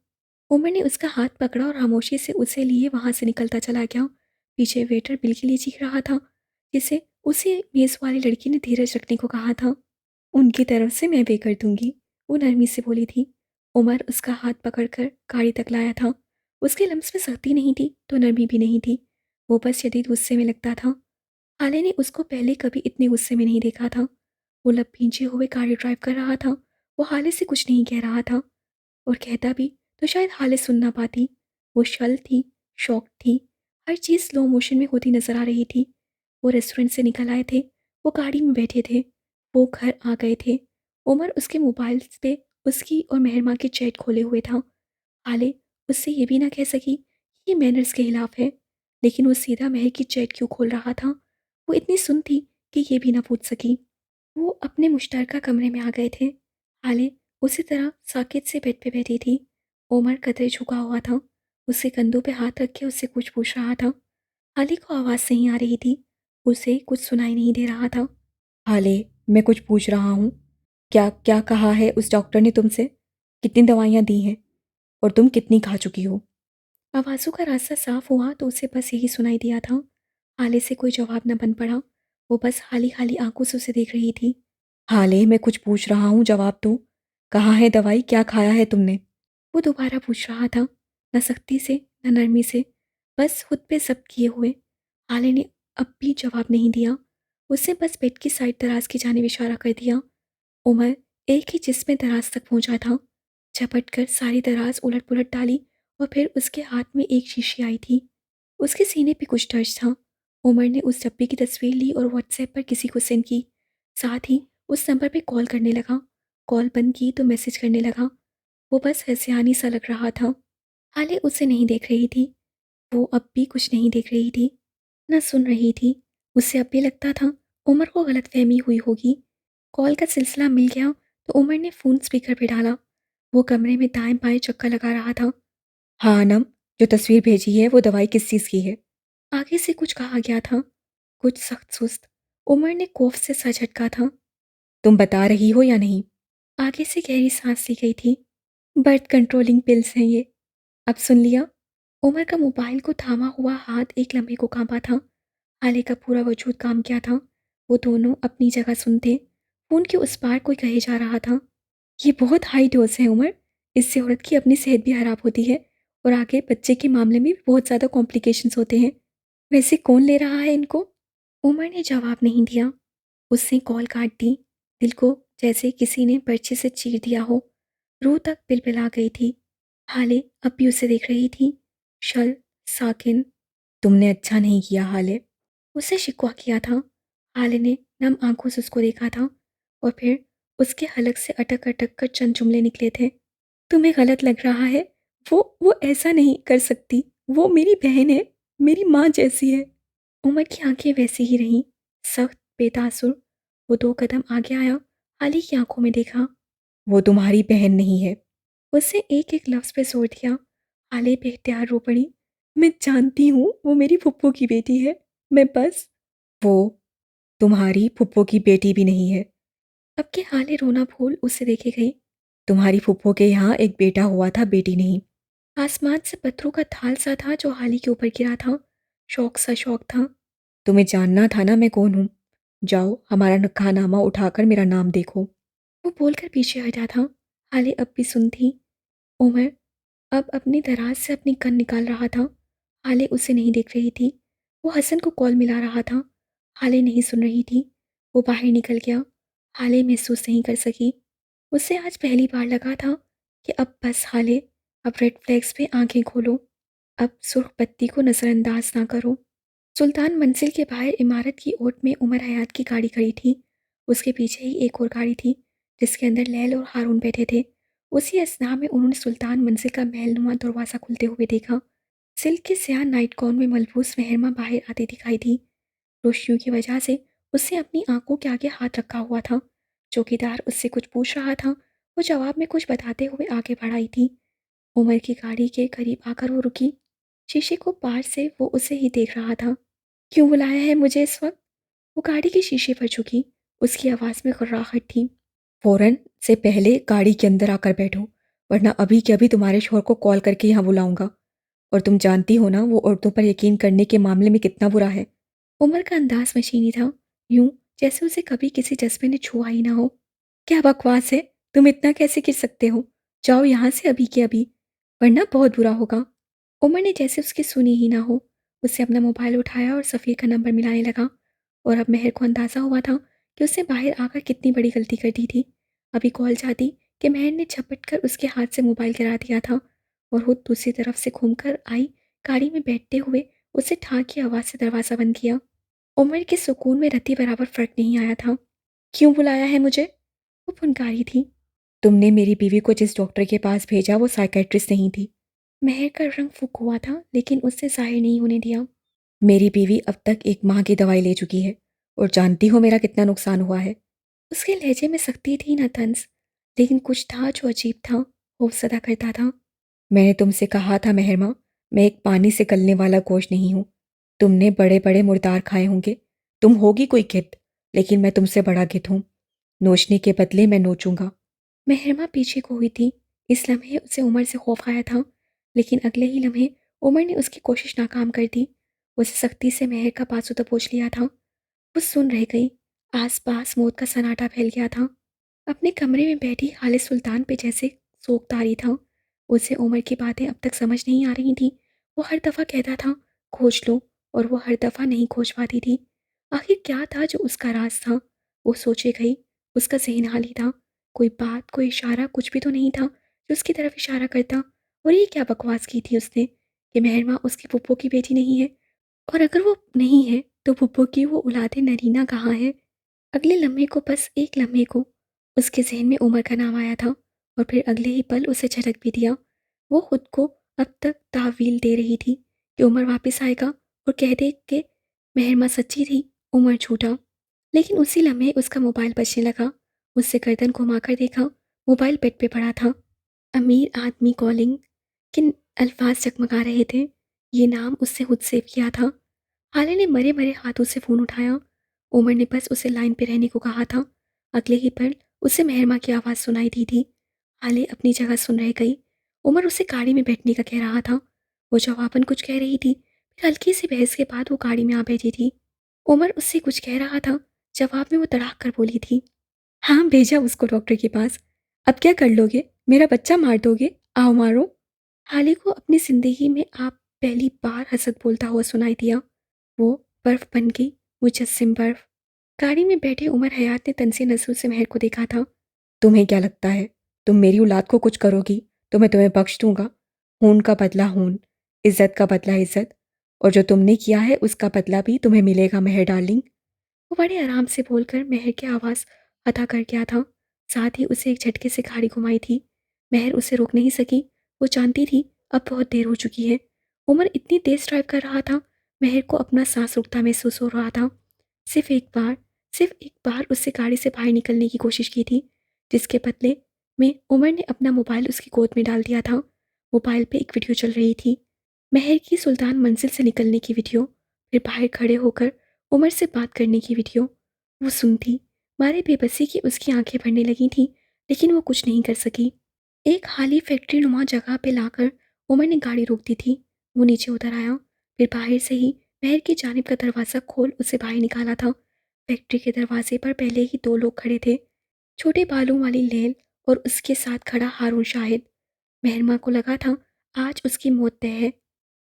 उमर ने उसका हाथ पकड़ा और खामोशी से उसे लिए वहां से निकलता चला गया। पीछे वेटर बिल के लिए चीख रहा था, जिसे उसे मेज वाली लड़की ने धीरज रखने को कहा था। उनकी तरफ से मैं पे कर दूंगी, वो नरमी से बोली थी। उमर उसका हाथ पकड़कर गाड़ी तक लाया था। उसके लम्स में सख्ती नहीं थी तो नरमी भी नहीं थी। वो बस शदीद गुस्से में लगता था। हाले ने उसको पहले कभी इतने गुस्से में नहीं देखा था। वो लब भींचे हुए गाड़ी ड्राइव कर रहा था। वो हाले से कुछ नहीं कह रहा था, और कहता भी तो शायद हाले सुन ना पाती। वो शल थी, शौक थी, हर चीज़ स्लो मोशन में होती नजर आ रही थी। वो रेस्टोरेंट से निकल आए थे, वो गाड़ी में बैठे थे, वो घर आ गए थे। उमर उसके मोबाइल पे उसकी और मेहरमा की चैट खोले हुए था। हाले उससे ये भी ना कह सकी कि ये मैनर्स के खिलाफ है, लेकिन वो सीधा महर की चैट क्यों खोल रहा था। वो इतनी सुन थी कि ये भी ना पूछ सकी। वो अपने मुश्तरका कमरे में आ गए थे। हाले उसी तरह साकित से बेड पे बैठी थी। उमर कतरे झुका हुआ था, उसके कंधों पे हाथ रख के उससे कुछ पूछ रहा था। हाले को आवाज़ नहीं आ रही थी, उसे कुछ सुनाई नहीं दे रहा था। हाले, मैं कुछ पूछ रहा हूँ। क्या क्या कहा है उस डॉक्टर ने तुमसे? कितनी दवाइयाँ दी हैं और तुम कितनी खा चुकी हो? आवाज़ों का रास्ता साफ हुआ तो उसे बस यही सुनाई दिया था। हाले से कोई जवाब न बन पड़ा। वो बस खाली खाली आंखों से उसे देख रही थी। हाले, मैं कुछ पूछ रहा हूँ, जवाब दो। कहाँ है दवाई? क्या खाया है तुमने? वो दोबारा पूछ रहा था, न सख्ती से न नरमी से, बस खुद पे सब किए हुए। हाले ने अब भी जवाब नहीं दिया। उसने बस बेड की साइड दराज की जाने इशारा कर दिया। उमर एक ही जिस्म में दराज तक पहुंचा था। झपट कर सारी दराज उलट पुलट डाली और फिर उसके हाथ में एक शीशी आई थी। उसके सीने पे कुछ दर्ज था। उमर ने उस डब्बे की तस्वीर ली और व्हाट्सएप पर किसी को सेंड की। साथ ही उस नंबर पे कॉल करने लगा। कॉल बंद की तो मैसेज करने लगा। वो बस हसियानी सा लग रहा था। हाले उसे नहीं देख रही थी। वो अब भी कुछ नहीं देख रही थी, न सुन रही थी। उसे अब भी लगता था उमर को गलतफहमी हुई होगी। कॉल का सिलसिला मिल गया तो उमर ने फ़ोन स्पीकर पे डाला। वो कमरे में दाएं बाएं चक्कर लगा रहा था। हाँ अनम, जो तस्वीर भेजी है वो दवाई किस चीज़ की है? आगे से कुछ कहा गया था, कुछ सख्त सुस्त। उमर ने कोफ से सर झटका था। तुम बता रही हो या नहीं? आगे से गहरी सांस ली गई थी। बर्थ कंट्रोलिंग पिल्स हैं ये। अब सुन लिया। उमर का मोबाइल को थामा हुआ हाथ एक लम्हे को कांपा था। हाले का पूरा वजूद काम किया था। वो दोनों अपनी जगह सुनते। फोन के उस पार कोई कहे जा रहा था, ये बहुत हाई डोज है उमर। इससे औरत की अपनी सेहत भी खराब होती है और आगे बच्चे के मामले में भी बहुत ज़्यादा कॉम्प्लिकेशंस होते हैं। वैसे कौन ले रहा है इनको? उमर ने जवाब नहीं दिया। उसने कॉल काट दी। दिल को जैसे किसी ने पर्चे से चीर दिया हो। रूह तक पिलपिला गई थी। हाले अब भी उसे देख रही थी, शल, साकिन। तुमने अच्छा नहीं किया हाले। उसे शिकवा किया था। हाले ने नम आंखों से उसको देखा था और फिर उसके हलक से अटक अटक कर चंद जुमले निकले थे। तुम्हें गलत लग रहा है। वो ऐसा नहीं कर सकती। वो मेरी बहन है, मेरी माँ जैसी है। उमर की आंखें वैसी ही रहीं, सख्त, बेतासुर। वो दो कदम आगे आया, हाली की आंखों में देखा। वो तुम्हारी बहन नहीं है। उसने एक एक लफ्ज़ पे जोर दिया। हाले बेख्तियार रो पड़ी। मैं जानती हूँ वो मेरी फुप्पो की बेटी है। मैं बस। वो तुम्हारी फुप्पो की बेटी भी नहीं है। अब के हाले रोना भूल उसे देखे गई। तुम्हारी फुप्पो के यहाँ एक बेटा हुआ था, बेटी नहीं। आसमान से पत्थरों का थाल सा था जो हाली के ऊपर गिरा था। शौक सा शौक था। तुम्हें जानना था ना मैं कौन हूँ। जाओ, हमारा नक्कानामा उठाकर मेरा नाम देखो। वो बोलकर पीछे हटा था। हाले अब भी सुन थी। उमर अब अपनी दराज से अपनी कन निकाल रहा था। हाले उसे नहीं देख रही थी। वो हसन को कॉल मिला रहा था। हाले नहीं सुन रही थी। वो बाहर निकल गया। हाले महसूस नहीं कर सकी। उसे आज पहली बार लगा था कि अब बस हाले, अब रेड फ्लैग्स पे आंखें खोलो। अब सुर्ख बत्ती को नज़रअंदाज ना करो। सुल्तान मंजिल के बाहर इमारत की ओट में उमर हयात की गाड़ी खड़ी थी। उसके पीछे ही एक और गाड़ी थी जिसके अंदर लैल और हारून बैठे थे। उसी असना में उन्होंने सुल्तान मंजिल का महलनुमा दरवाज़ा खुलते हुए देखा। सिल्क के स्याह नाइट गाउन में मलबूस मेहरमा बाहर आती दिखाई थी। रोशनियों की वजह से उसने अपनी आंखों के आगे हाथ रखा हुआ था। चौकीदार उससे कुछ पूछ रहा था। वो जवाब में कुछ बताते हुए आगे बढ़ आई थी। उमर की गाड़ी के करीब आकर वो रुकी। शीशे को पार से वो उसे ही देख रहा था। क्यों बुलाया है मुझे इस वक्त? वो गाड़ी के शीशे पर झुकी। उसकी आवाज़ में गुर्राहट थी। फ़ौरन से पहले गाड़ी के अंदर आकर बैठो, वरना अभी के अभी तुम्हारे शौहर को कॉल करके यहाँ बुलाऊंगा। और तुम जानती हो ना वो औरतों पर यकीन करने के मामले में कितना बुरा है। उमर का अंदाज मशीनी था, यूं जैसे उसे कभी किसी जज्बे ने छुआ ही ना हो। क्या बकवास है? तुम इतना कैसे गिर सकते हो? जाओ यहाँ से अभी के अभी, वरना बहुत बुरा होगा। उमर ने जैसे उसकी सुनी ही ना हो, उससे अपना मोबाइल उठाया और सफ़ीर का नंबर मिलाने लगा। और अब मेहर को अंदाज़ा हुआ था कि उसने बाहर आकर कितनी बड़ी गलती कर दी थी। अभी कॉल जाती कि मेहर ने झपट कर उसके हाथ से मोबाइल गिरा दिया था और खुद दूसरी तरफ से घूमकर आई गाड़ी में बैठते हुए उसे ठाक की आवाज़ से दरवाज़ा बंद किया। उमर के सुकून में रत्ती बराबर फ़र्क नहीं आया था। क्यों बुलाया है मुझे? वो फुनकारी थी। तुमने मेरी बीवी को जिस डॉक्टर के पास भेजा वो साइकेट्रिस्ट नहीं थी। मेहर का रंग फूक हुआ था लेकिन उससे ज़ाहिर नहीं होने दिया। मेरी बीवी अब तक एक माह की दवाई ले चुकी है और जानती हो मेरा कितना नुकसान हुआ है। उसके लहजे में सख्ती थी न तंज, लेकिन कुछ था जो अजीब था, खौफजदा करता था। मैंने तुमसे कहा था मेहरमा, मैं एक पानी से गलने वाला गोश्त नहीं हूँ। तुमने बड़े बड़े मुर्दार खाए होंगे, तुम होगी कोई गिद्ध, लेकिन मैं तुमसे बड़ा गिद्ध हूँ। नोचने के बदले मैं नोचूंगा। महरमा पीछे को हुई थी। इस लम्हे उसे उमर से खौफ आया था, लेकिन अगले ही लम्हे उमर ने उसकी कोशिश नाकाम कर दी। उसे सख्ती से मेहर का बाजू दबोच लिया था। वो सुन रह गई। आसपास मौत का सन्नाटा फैल गया था। अपने कमरे में बैठी खालिद सुल्तान पे जैसे सोगतारी था। उसे उमर की बातें अब तक समझ नहीं आ रही थी। वो हर दफ़ा कहता था खोज लो, और वो हर दफ़ा नहीं खोज पाती थी। आखिर क्या था जो उसका राज था? वो सोचे गई। उसका जहन खाली था। कोई बात, कोई इशारा, कुछ भी तो नहीं था जो उसकी तरफ इशारा करता। और ये क्या बकवास की थी उसने कि मेहरमा उसकी पुप्पो की बेटी नहीं है? और अगर वो नहीं है तो पुप्पो की वो औलादे नरीना कहाँ है? अगले लम्हे को, बस एक लम्हे को, उसके ज़हन में उमर का नाम आया था और फिर अगले ही पल उसे झटक भी दिया। वो खुद को अब तक तावील दे रही थी कि उमर वापस आएगा और कह दे कि मेहरमा सच्ची थी, उमर झूठा। लेकिन उसी लम्हे उसका मोबाइल बजने लगा। उससे गर्दन घुमाकर देखा, मोबाइल बेड पे पड़ा था। अमीर आदमी कॉलिंग। किन अल्फाज चकमगा रहे थे? ये नाम उससे खुद सेव किया था। हाले ने मरे मरे हाथों से फ़ोन उठाया। उमर ने बस उसे लाइन पे रहने को कहा था। अगले ही पल उसे मेहरमा की आवाज़ सुनाई दी थी। हाले अपनी जगह सुन रह गई। उमर उसे गाड़ी में बैठने का कह रहा था। वो जवाबन कुछ कह रही थी, फिर हल्की सी बहस के बाद वो गाड़ी में आ बैठी थी। उमर उससे कुछ कह रहा था। जवाब में वो तड़ाक कर बोली थी, हाँ भेजा उसको डॉक्टर के पास। अब क्या कर लोगे? मेरा बच्चा मार दोगे? आओ मारो। हाले को अपनी ज़िंदगी में आप पहली बार हसद बोलता हुआ सुनाई दिया। वो बर्फ बन गई, मुजस्सिम बर्फ। गाड़ी में बैठे उमर हयात ने तनसे नजरों से महर को देखा था। तुम्हें क्या लगता है तुम मेरी औलाद को कुछ करोगी तो मैं तुम्हें बख्श दूंगा? खून का बदला खून, इज्जत का बदला इज्जत, और जो तुमने किया है उसका बदला भी तुम्हें मिलेगा मेहर डार्लिंग। वो बड़े आराम से बोलकर महर की आवाज़ अदा कर गया था। साथ ही उसे एक झटके से गाड़ी घुमाई थी। महर उसे रोक नहीं सकी। वो जानती थी अब बहुत देर हो चुकी है। उमर इतनी तेज ड्राइव कर रहा था, महर को अपना सांस रुकता महसूस हो रहा था। सिर्फ एक बार, सिर्फ एक बार उससे गाड़ी से बाहर निकलने की कोशिश की थी, जिसके बदले में उमर ने अपना मोबाइल उसकी गोद में डाल दिया था। मोबाइल पे एक वीडियो चल रही थी, महर की सुल्तान मंजिल से निकलने की वीडियो, फिर बाहर खड़े होकर उमर से बात करने की वीडियो। वो सुनती, मारे बेबसी की उसकी आंखें भरने लगी थीं, लेकिन वो कुछ नहीं कर सकी। एक खाली फैक्ट्री नुमा जगह पे लाकर उमर ने गाड़ी रोक दी थी। वो नीचे उतर आया, फिर बाहर से ही महर की जानिब का दरवाज़ा खोल उसे बाहर निकाला था। फैक्ट्री के दरवाजे पर पहले ही दो लोग खड़े थे, छोटे बालों वाली लैल और उसके साथ खड़ा हारून शाहिद। मेहरमा को लगा था आज उसकी मौत तय है।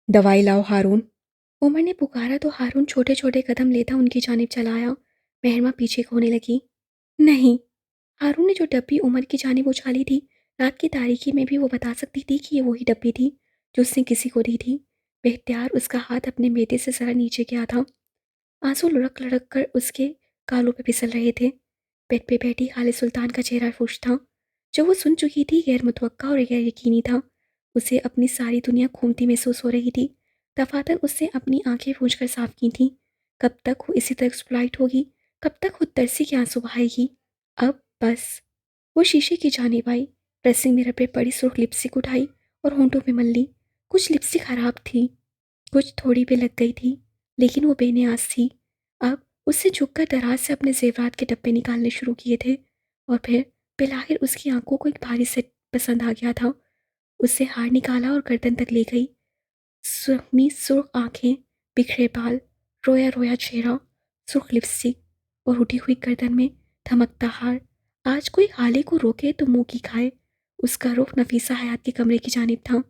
दवाई लाओ हारून। उमर ने पुकारा तो हारून छोटे छोटे कदम लेता उनकी जानिब चला आया। मेहरमा पीछे होने लगी। नहीं। हारून ने जो डब्बी उमर की जानिब उछाली थी, रात की तारीकी में भी वो बता सकती थी कि ये वही डब्बी थी जो उसने किसी को दी थी। बेख्तियार उसका हाथ अपने बेटे से जरा नीचे गया था। आंसू लुढ़क लुढ़क कर उसके गालों पे फिसल रहे थे। बेड पे बैठी खालिद सुल्तान का चेहरा खुश था। जो वो सुन चुकी थी गैर मुतवक्का और गैर यकीनी था। उसे अपनी सारी दुनिया घूमती महसूस हो रही थी। दफातर उससे अपनी आंखें पूंछ कर साफ की थी। कब तक वो इसी तरह एक्सप्लॉइट होगी? कब तक खुद तरसी के आंसू बहाएगी? अब बस वो शीशे की जानिब आई, ड्रेसिंग मिरर पे पड़ी सुर्ख लिपस्टिक उठाई और होंठों पे मल ली। कुछ लिपस्टिक खराब थी, कुछ थोड़ी पे लग गई थी, लेकिन वो बेनियाज थी। अब उससे झुककर दराज से अपने जेवरात के डब्बे निकालने शुरू किए थे और फिर बिलाहिर उसकी आंखों को एक भारी सेट पसंद आ गया था। उससे हार निकाला और गर्दन तक ले गई। सुरमई सुर्ख आंखें, बिखरे बाल, रोया रोया चेहरा, सुर्ख लिपस्टिक और उठी हुई गर्दन में धमकता हार। आज कोई हाले को रोके तो मुंह की खाए। उसका रुख नफीसा हयात के कमरे की जानिब था।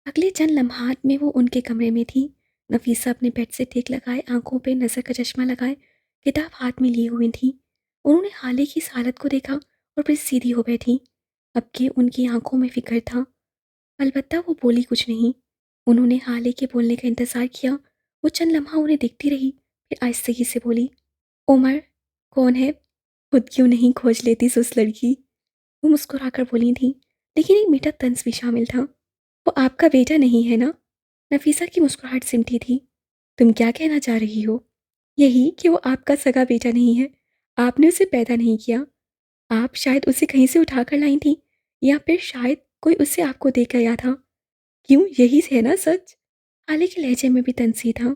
अगले चंद लम्हात में वो उनके कमरे में थी। नफीसा अपने बेड से टेक लगाए, आंखों पे नज़र का चश्मा लगाए, किताब हाथ में लिए हुई थी। उन्होंने हाले की इस हालत को देखा और फिर सीधी हो बैठी। अब कि उनकी आंखों में फिक्र था, अलबत्ता वो बोली कुछ नहीं। उन्होंने हाले के बोलने का इंतज़ार किया। वो चंद लम्हा उन्हें देखती रही, फिर आहिस्तगी से बोली, उमर कौन है? खुद क्यों नहीं खोज लेती उस लड़की? वो मुस्कुराकर बोली थी, लेकिन एक मीठा तंज भी शामिल था। वो आपका बेटा नहीं है ना? नफीसा की मुस्कुराहट सिमटी थी। तुम क्या कहना चाह रही हो? यही कि वो आपका सगा बेटा नहीं है। आपने उसे पैदा नहीं किया। आप शायद उसे कहीं से उठा कर लाई थी, या फिर शायद कोई उसे आपको दे गया था। क्यों, यही है ना सच? हाले के लहजे में भी तंजी था।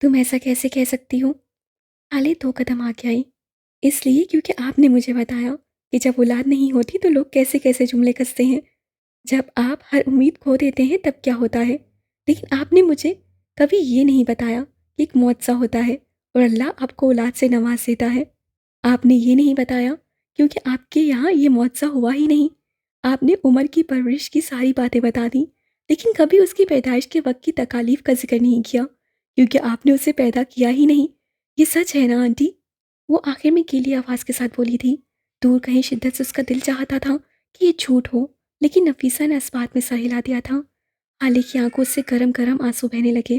तुम ऐसा कैसे कह सकती हो? हाले 2 कदम आगे आई। इसलिए क्योंकि आपने मुझे बताया कि जब औलाद नहीं होती तो लोग कैसे कैसे जुमले कसते हैं। जब आप हर उम्मीद खो देते हैं तब क्या होता है। लेकिन आपने मुझे कभी ये नहीं बताया कि एक मुआवजा होता है और अल्लाह आपको औलाद से नवाज देता है। आपने ये नहीं बताया क्योंकि आपके यहाँ ये मुआवजा हुआ ही नहीं। आपने उमर की परवरिश की सारी बातें बता दी, लेकिन कभी उसकी पैदाइश के वक्त की तकालीफ का जिक्र नहीं किया क्योंकि आपने उसे पैदा किया ही नहीं। ये सच है ना आंटी? वो आखिर में गीली आवाज़ के साथ बोली थी। दूर कहीं शिद्दत से उसका दिल चाहता था कि ये झूठ हो, लेकिन नफीसा ने इस बात में सर हिला दिया था। हाले की आंखों से गरम गरम आंसू बहने लगे।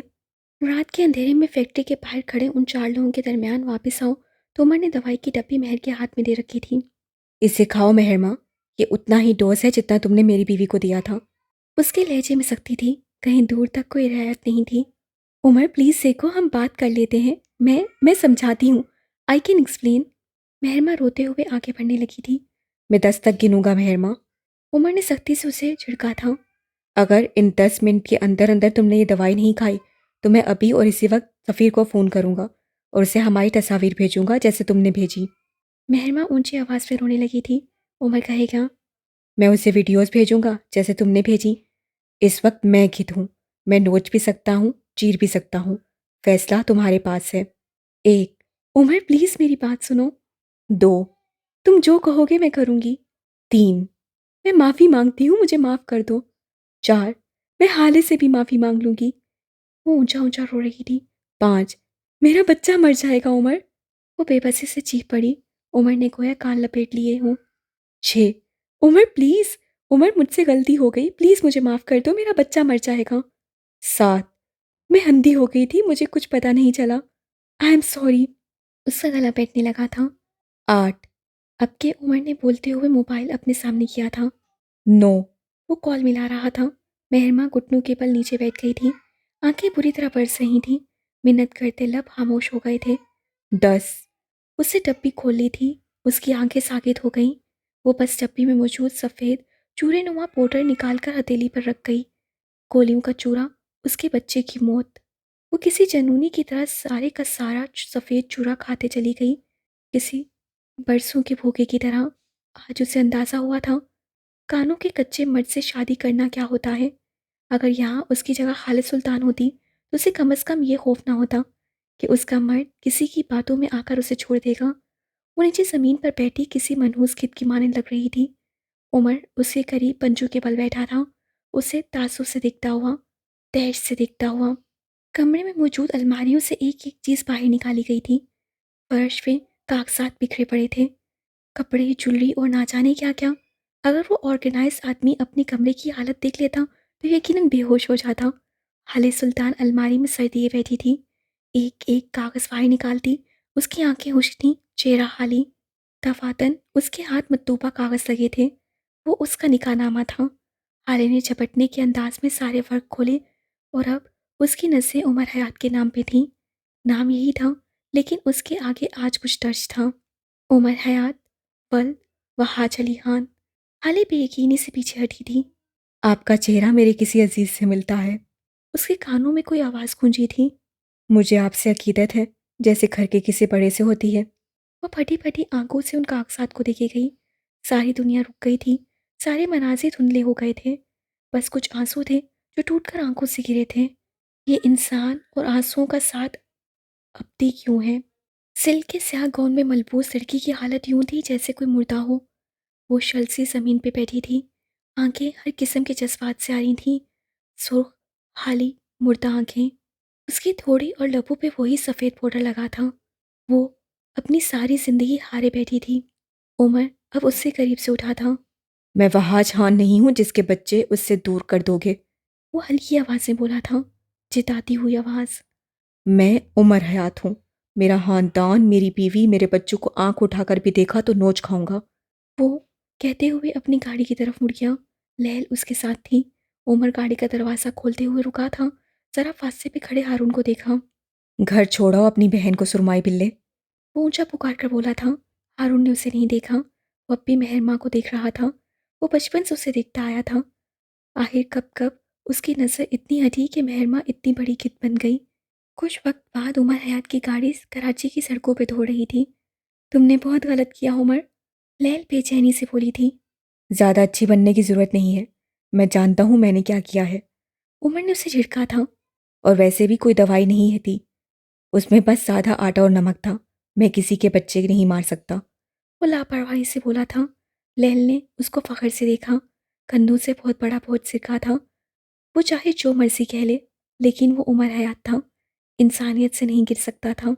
रात के अंधेरे में फैक्ट्री के बाहर खड़े उन 4 लोगों के दरमियान वापस आओ तो उमर ने दवाई की डब्बी महर के हाथ में दे रखी थी। इसे खाओ मेहरमा, ये उतना ही डोज है जितना तुमने मेरी बीवी को दिया था। उसके लहजे में सख्ती थी, कहीं दूर तक कोई रियायत नहीं थी। उमर प्लीज़ देखो, हम बात कर लेते हैं। मैं समझाती हूँ। I can explain. महरमा रोते हुए आगे बढ़ने लगी थी। मैं 10 तक गिनूंगा मेहरमा। उमर ने सख्ती से उसे झिड़का था। अगर इन 10 मिनट के अंदर अंदर तुमने ये दवाई नहीं खाई तो मैं अभी और इसी वक्त सफ़ीर को फ़ोन करूंगा और उसे हमारी तस्वीर भेजूंगा जैसे तुमने भेजी। महरमा ऊंची आवाज़ में रोने लगी थी। उमर कहेगा, मैं उसे वीडियोस भेजूंगा जैसे तुमने भेजी। इस वक्त मैं गिद्ध हूँ, मैं नोच भी सकता हूँ, चीर भी सकता हूँ। फैसला तुम्हारे पास है। 1, उमर प्लीज़ मेरी बात सुनो। 2, तुम जो कहोगे मैं करूँगी। 3, मैं माफ़ी मांगती हूँ, मुझे माफ़ कर दो। 4, मैं हाले से भी माफ़ी मांग लूँगी। वो ऊंचा ऊंचा रो रही थी। 5, मेरा बच्चा मर जाएगा उमर। वो बेबसी से चीख पड़ी। उमर ने गोया कान लपेट लिए हों। 6, उमर प्लीज़, उमर मुझसे गलती हो गई, प्लीज़ मुझे माफ़ कर दो, मेरा बच्चा मर जाएगा। 7, मैं अंधी हो गई थी, मुझे कुछ पता नहीं चला। I am sorry. उसका गला बैठने लगा था। 8, अब के उमर ने बोलते हुए मोबाइल अपने सामने किया था। 9, वो कॉल मिला रहा था। मेहरमा घुटनों के बल नीचे बैठ गई थी। आंखें बुरी तरह बरस रही थीं। मिन्नत करते लब खामोश हो गए थे। 10। उससे डब्बी खोल ली थी। उसकी आंखें सागित हो गईं। वो बस डब्बी में मौजूद सफ़ेद चूरे नुमा पाउडर निकाल कर हथेली पर रख गई। गोलियों का चूरा, उसके बच्चे की मौत। वो किसी जनूनी की तरह सारे का सारा सफ़ेद चूरा खाते चली गई, किसी बरसों के भूखे की तरह। आज उसे अंदाज़ा हुआ था, कानों के कच्चे मर्द से शादी करना क्या होता है। अगर यहाँ उसकी जगह खालिद सुल्तान होती तो उसे कम से कम ये खौफ ना होता कि उसका मर्द किसी की बातों में आकर उसे छोड़ देगा। वो नीचे ज़मीन पर बैठी किसी मनहूस खिद की माने लग रही थी। उमर उसके करीब पंजों के बल बैठा था, उसे तासुब से देखता हुआ, तैश से देखता हुआ। कमरे में मौजूद अलमारियों से एक एक चीज़ बाहर निकाली गई थी। फर्श पे कागजात बिखरे पड़े थे, कपड़े, ज्वेलरी और ना जाने क्या क्या। अगर वो ऑर्गेनाइज आदमी अपने कमरे की हालत देख लेता तो यकीनन बेहोश हो जाता। हाले सुल्तान अलमारी में सर दिए बैठी थी, एक एक कागज़ बाहर निकालती। उसकी आंखें खुश्क थीं, चेहरा खाली। दफातन उसके हाथ मतूबा कागज़ लगे थे, वो उसका निकाहनामा था। हाले ने झपटने के अंदाज में सारे वर्क खोले और अब उसकी नज़रें उमर हयात के नाम पे थीं। नाम यही था, लेकिन उसके आगे आज कुछ दर्ज था। उमर हयात, वल्द, वहाँ चली हान हाले बेयकीनी से पीछे हटी थी। आपका चेहरा मेरे किसी अजीज से मिलता है। उसके कानों में कोई आवाज़ गूंजी थी। मुझे आपसे अकीदत है, जैसे घर के किसी बड़े से होती है। वह फटी फटी आंखों से उन कागजात को देखे गई। सारी दुनिया रुक गई थी। सारे मनाजिर धुंधले हो गए थे। बस कुछ आंसू थे जो टूटकर आंखों से गिरे थे। ये इंसान और आंसुओं का साथ अपती क्यों है? सिल्क के स्याह गाउन में मलबूस लड़की की हालत यूं थी जैसे कोई मुर्दा हो। वो शल सी जमीन पे बैठी थी। आंखें हर किस्म के जज्बात से आ रही थीं। सुर्ख, खाली, मुर्दा आंखें। उसकी थोड़ी और लबों पे वही सफ़ेद पाउडर लगा था। वो अपनी सारी जिंदगी हारे बैठी थी। उमर अब उससे करीब से उठा था। मैं वहाँ जहान नहीं हूँ जिसके बच्चे उससे दूर कर दोगे। वो हल्की आवाज़ में बोला था, जिताती हुई आवाज़। मैं उमर हयात हूँ। मेरा खानदान, मेरी बीवी, मेरे बच्चों को आंख उठाकर भी देखा तो नोच खाऊंगा। वो कहते हुए अपनी गाड़ी की तरफ मुड़ गया। लैल उसके साथ थी। उमर गाड़ी का दरवाज़ा खोलते हुए रुका था। जरा फासले पे खड़े हारून को देखा। घर छोड़ो अपनी बहन को, सुरमाई बिल्ले। वो ऊंचा पुकार कर बोला था। हारून ने उसे नहीं देखा। वो अब भी मेहर माँ को देख रहा था। वो बचपन से उसे देखता आया था। आखिर कब कब उसकी नज़र इतनी हटी कि मेहर माँ इतनी बड़ी कित बन गई। कुछ वक्त बाद उमर हयात की गाड़ी कराची की सड़कों पर दौड़ रही थी। तुमने बहुत गलत किया उमर, लैल बेचैनी से बोली थी। ज़्यादा अच्छी बनने की ज़रूरत नहीं है। मैं जानता हूँ मैंने क्या किया है। उमर ने उसे झिड़का था। और वैसे भी कोई दवाई नहीं है थी, उसमें बस सादा आटा और नमक था। मैं किसी के बच्चे नहीं मार सकता। वो लापरवाही से बोला था। लैल ने उसको फख्र से देखा। कंधों से बहुत बड़ा बोझ सिरका था। वो चाहे जो मर्जी कह ले, लेकिन वो उमर हयात था। इंसानियत से नहीं गिर सकता था।